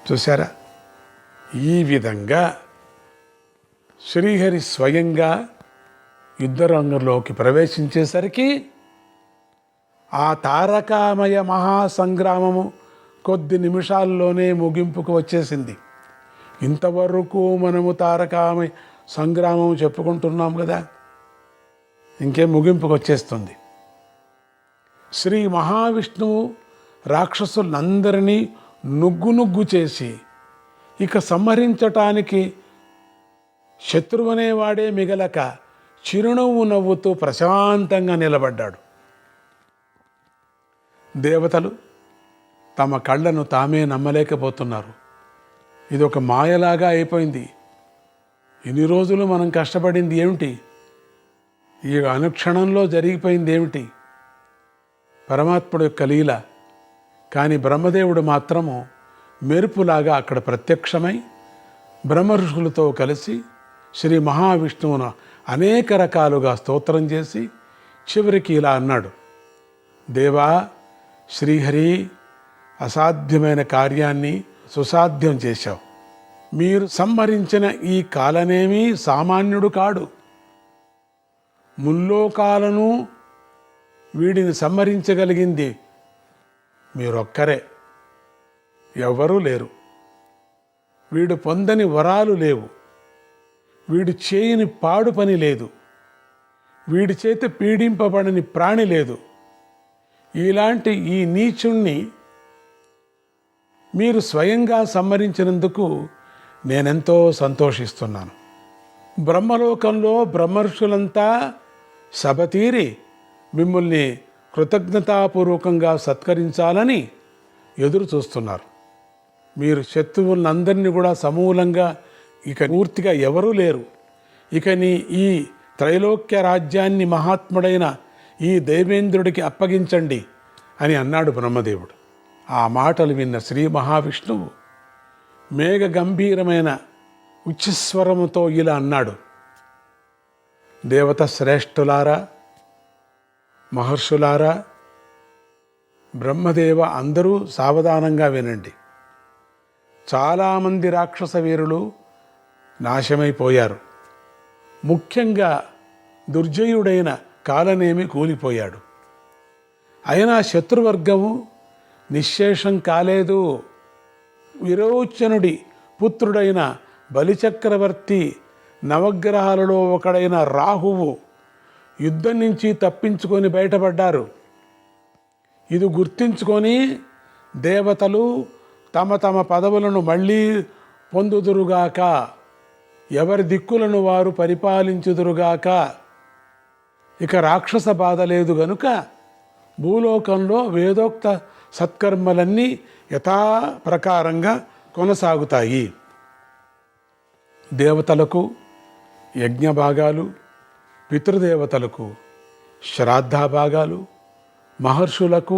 చూసారా? ఈ విధంగా శ్రీహరి స్వయంగా యుద్ధరంగంలోకి ప్రవేశించేసరికి ఆ తారకామయ మహాసంగ్రామము కొద్ది నిమిషాల్లోనే ముగింపుకు వచ్చేసింది. ఇంతవరకు మనము తారకామయ సంగ్రామం చెప్పుకుంటున్నాం కదా, ఇంకేం ముగింపుకు వచ్చేస్తుంది. శ్రీ మహావిష్ణువు రాక్షసులందరినీ నుగ్గు చేసి ఇక సంహరించటానికి శత్రువనేవాడే మిగలక చిరునవ్వు నవ్వుతూ ప్రశాంతంగా నిలబడ్డాడు. దేవతలు తమ కళ్ళను తామే నమ్మలేకపోతున్నారు. ఇదొక మాయలాగా అయిపోయింది. ఇన్ని రోజులు మనం కష్టపడింది ఏమిటి? ఈ అనుక్షణంలో జరిగిపోయింది ఏమిటి? పరమాత్ముడు యొక్క లీల. కానీ బ్రహ్మదేవుడు మాత్రము మెరుపులాగా అక్కడ ప్రత్యక్షమై బ్రహ్మ ఋషులతో కలిసి శ్రీ మహావిష్ణువును అనేక రకాలుగా స్తోత్రం చేసి చివరికి ఇలా అన్నాడు: దేవా, శ్రీహరి, అసాధ్యమైన కార్యాన్ని సుసాధ్యం చేశావు. మీరు సంహరించిన ఈ కాలనేమి సామాన్యుడు కాడు. ముల్లోకాలను వీడిని సంహరించగలిగింది మీరొక్కరే, ఎవ్వరూ లేరు. వీడు పొందని వరాలు లేవు. వీడు చేయని పాడు పని లేదు. వీడి చేత పీడింపబడని ప్రాణి లేదు. ఇలాంటి ఈ నీచుణ్ణి మీరు స్వయంగా సంహరించినందుకు నేనెంతో సంతోషిస్తున్నాను. బ్రహ్మలోకంలో బ్రహ్మర్షులంతా సభ తీరి మిమ్మల్ని కృతజ్ఞతాపూర్వకంగా సత్కరించాలని ఎదురు చూస్తున్నారు. మీరు శత్రువులందరినీ కూడా సమూలంగా ఇక పూర్తిగా ఎవరూ లేరు, ఇక ఈ త్రైలోక్య రాజ్యాన్ని మహాత్ముడైన ఈ దేవేంద్రుడికి అప్పగించండి అని అన్నాడు బ్రహ్మదేవుడు. ఆ మాటలు విన్న శ్రీ మహావిష్ణువు మేఘ గంభీరమైన ఉచ్చస్వరముతో ఇలా అన్నాడు: దేవత శ్రేష్ఠులారా, మహర్షులారా, బ్రహ్మదేవ అందరూ సావధానంగా వినండి. చాలామంది రాక్షస వీరులు నాశమైపోయారు. ముఖ్యంగా దుర్జయుడైన కాలనేమి కూలిపోయాడు. అయినా శత్రువర్గము నిశ్శేషం కాలేదు. విరోచనుడి పుత్రుడైన బలిచక్రవర్తి, నవగ్రహాలలో ఒకడైన రాహువు యుద్ధం నుంచి తప్పించుకొని బయటపడ్డారు. ఇది గుర్తించుకొని దేవతలు తమ తమ పదవులను మళ్ళీ పొందుదురుగాక, ఎవరి దిక్కులను వారు పరిపాలించుదురుగాక. ఇక రాక్షస బాధ లేదు గనుక భూలోకంలో వేదోక్త సత్కర్మలన్నీ యథాప్రకారంగా కొనసాగుతాయి. దేవతలకు యజ్ఞభాగాలు, పితృదేవతలకు శ్రాద్ధభాగాలు, మహర్షులకు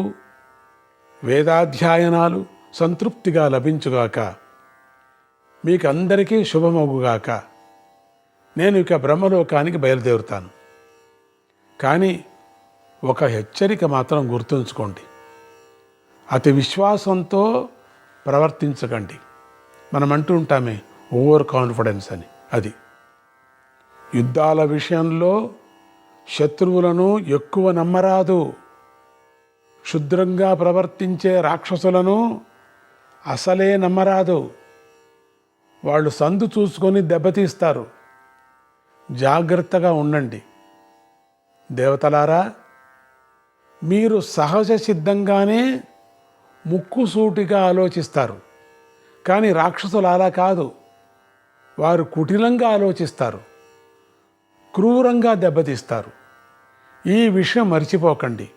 వేదాధ్యాయనాలు సంతృప్తిగా లభించుగాక. మీకందరికీ శుభమగుగాక. నేను ఇక బ్రహ్మలోకానికి బయలుదేరుతాను. కానీ ఒక హెచ్చరిక మాత్రం గుర్తుంచుకోండి: అతి విశ్వాసంతో ప్రవర్తించకండి. మనం అంటూ ఉంటామే ఓవర్ కాన్ఫిడెన్స్ అని. అది యుద్ధాల విషయంలో శత్రువులను ఎక్కువ నమ్మరాదు. క్షుద్రంగా ప్రవర్తించే రాక్షసులను అసలే నమ్మరాదు. వాళ్ళు సందు చూసుకొని దెబ్బతీస్తారు. జాగ్రత్తగా ఉండండి. దేవతలారా, మీరు సహజ సిద్ధంగానే ముక్కుసూటిగా ఆలోచిస్తారు. కానీ రాక్షసులు అలా కాదు. వారు కుటిలంగా ఆలోచిస్తారు, క్రూరంగా దెబ్బతీస్తారు. ఈ విషయం మర్చిపోకండి.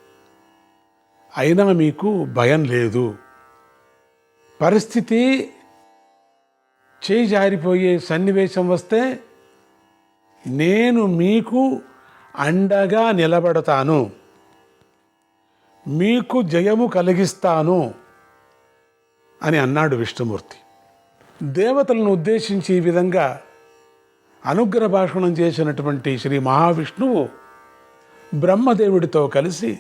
అయినా మీకు భయం లేదు. పరిస్థితి చేయి జారిపోయే సన్నివేశం వస్తే నేను మీకు అండగా నిలబడతాను, మీకు జయము కలిగిస్తాను అని అన్నాడు విష్ణుమూర్తి. దేవతలను ఉద్దేశించి ఈ విధంగా అనుగ్రహ భాషణం చేసినటువంటి శ్రీ మహావిష్ణువు బ్రహ్మదేవుడితో కలిసి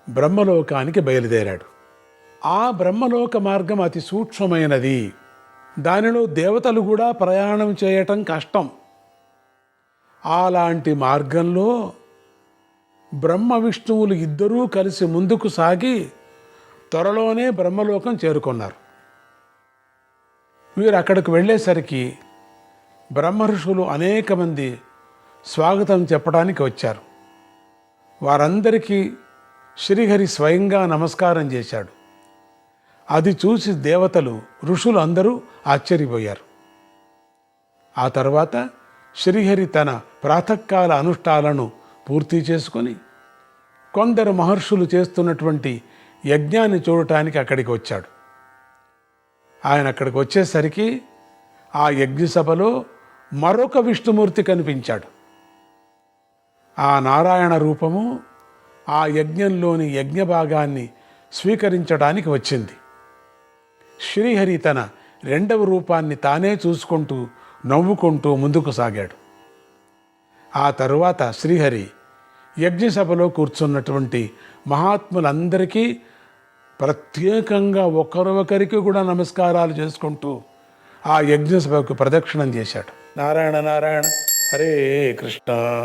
బ్రహ్మలోకానికి బయలుదేరాడు. ఆ బ్రహ్మలోక మార్గం అతి సూక్ష్మమైనది. దానిలో దేవతలు కూడా ప్రయాణం చేయటం కష్టం. అలాంటి మార్గంలో బ్రహ్మ విష్ణువులు ఇద్దరూ కలిసి ముందుకు సాగి త్వరలోనే బ్రహ్మలోకం చేరుకున్నారు. వీరు అక్కడికి వెళ్ళేసరికి బ్రహ్మర్షులు అనేక మంది స్వాగతం చెప్పడానికి వచ్చారు. వారందరికీ శ్రీహరి స్వయంగా నమస్కారం చేశాడు. అది చూసి దేవతలు, ఋషులు అందరూ ఆశ్చర్యపోయారు. ఆ తర్వాత శ్రీహరి తన ప్రాతకాల అనుష్ఠాలను పూర్తి చేసుకొని కొందరు మహర్షులు చేస్తున్నటువంటి యజ్ఞాన్ని చూడటానికి అక్కడికి వచ్చాడు. ఆయన అక్కడికి వచ్చేసరికి ఆ యజ్ఞసభలో మరొక విష్ణుమూర్తి కనిపించాడు. ఆ నారాయణ రూపము ఆ యజ్ఞంలోని యజ్ఞ భాగాన్ని స్వీకరించడానికి వచ్చింది. శ్రీహరి తన రెండవ రూపాన్ని తానే చూసుకుంటూ నవ్వుకుంటూ ముందుకు సాగాడు. ఆ తరువాత శ్రీహరి యజ్ఞసభలో కూర్చున్నటువంటి మహాత్ములందరికీ ప్రత్యేకంగా ఒకరికి కూడా నమస్కారాలు చేసుకుంటూ ఆ యజ్ఞసభకు ప్రదక్షిణం చేశాడు. నారాయణ నారాయణ, హరే కృష్ణ.